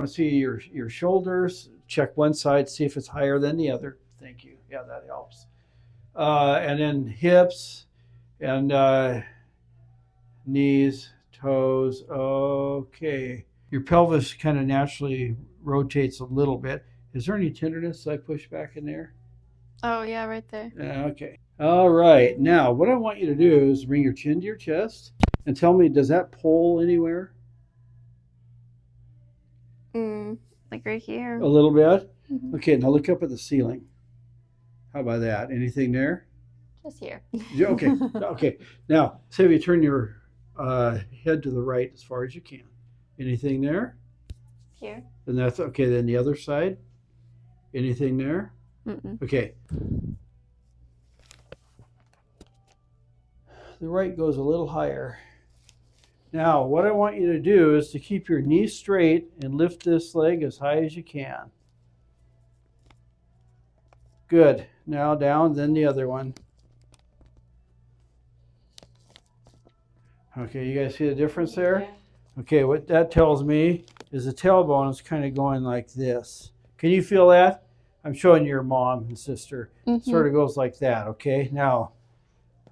want to see your shoulders. Check one side, see if it's higher than the other. Thank you. Yeah, that helps. And then hips and knees, toes. Okay. Your pelvis kind of naturally rotates a little bit. Is there any tenderness I push back in there? Oh, yeah, right there. Okay. All right. Now, what I want you to do is bring your chin to your chest and tell me, does that pull anywhere? Like right here. A little bit? Mm-hmm. Okay, now look up at the ceiling. How about that? Anything there? Just here. Okay. Okay. Now, say if you turn your head to the right as far as you can. Anything there? Here. Then that's okay. Then the other side. Anything there? Mm-mm. Okay. The right goes a little higher. Now, what I want you to do is to keep your knee straight and lift this leg as high as you can. Good. Now down, then the other one. Okay, you guys see the difference there? Yeah. Okay, what that tells me is the tailbone is kind of going like this. Can you feel that? I'm showing your mom and sister. Mm-hmm. Sort of goes like that, okay? Now,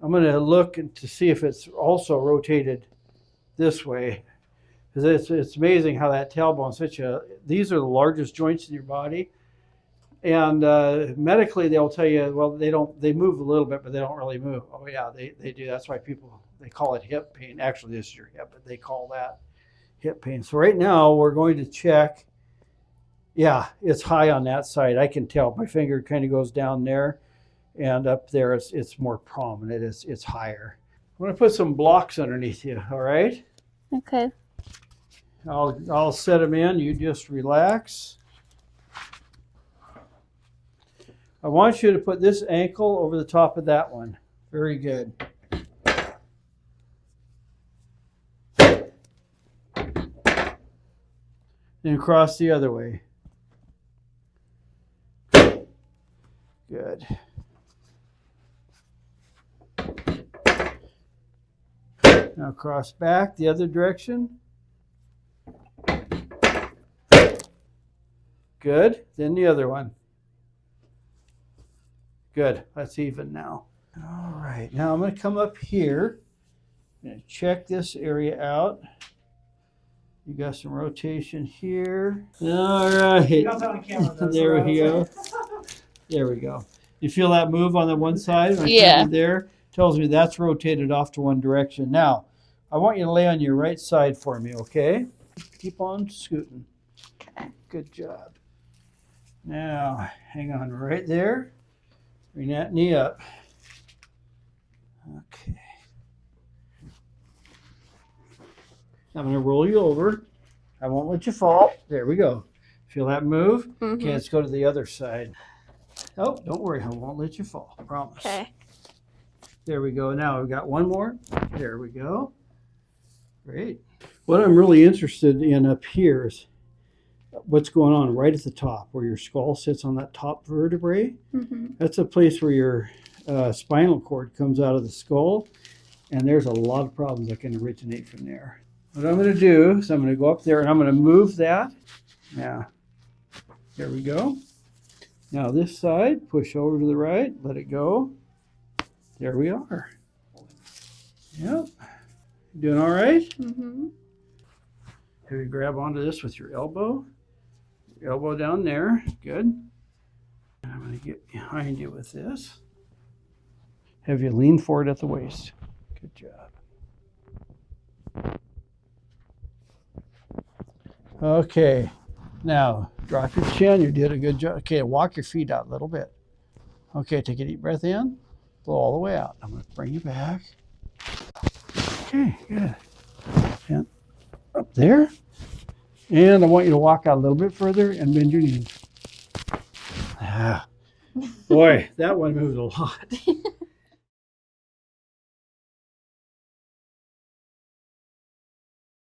I'm going to look to see if it's also rotated this way. Because it's amazing how that tailbone, these are the largest joints in your body. And medically, they'll tell you, well, they move a little bit, but they don't really move. Oh yeah, they do. That's why they call it hip pain. Actually, this is your hip, but they call that hip pain. So right now, we're going to check. Yeah, it's high on that side. I can tell. My finger kind of goes down there, and up there, it's more prominent. It's higher. I'm going to put some blocks underneath you, all right? Okay. I'll set them in. You just relax. I want you to put this ankle over the top of that one. Very good. Then cross the other way. Good. Now cross back the other direction. Good. Then the other one. Good. That's even now. All right. Now I'm going to come up here and check this area out. You got some rotation here. All right. There we go. There we go. You feel that move on the one side? Yeah. There tells me that's rotated off to one direction. Now, I want you to lay on your right side for me, okay? Keep on scooting. Okay. Good job. Now, hang on right there. Bring that knee up. Okay. I'm going to roll you over. I won't let you fall. There we go. Feel that move? Mm-hmm. Okay, let's go to the other side. Oh, don't worry. I won't let you fall. I promise. Okay. There we go. Now we've got one more. There we go. Great. What I'm really interested in up here is what's going on right at the top where your skull sits on that top vertebrae. Mm-hmm. That's a place where your spinal cord comes out of the skull, and there's a lot of problems that can originate from there. What I'm going to do is I'm going to go up there and I'm going to move that. Now, there we go. Now this side, push over to the right, let it go. There we are. Yep. Doing all right? Mm-hmm. Here, you grab onto this with your elbow. Your elbow down there. Good. And I'm going to get behind you with this. Have you lean forward at the waist. Good job. Okay. Now, drop your chin. You did a good job. Okay, walk your feet out a little bit. Okay, take a deep breath in. Blow all the way out. I'm going to bring you back. Okay, good. And up there. And I want you to walk out a little bit further and bend your knees. Ah. Boy, that one moved a lot.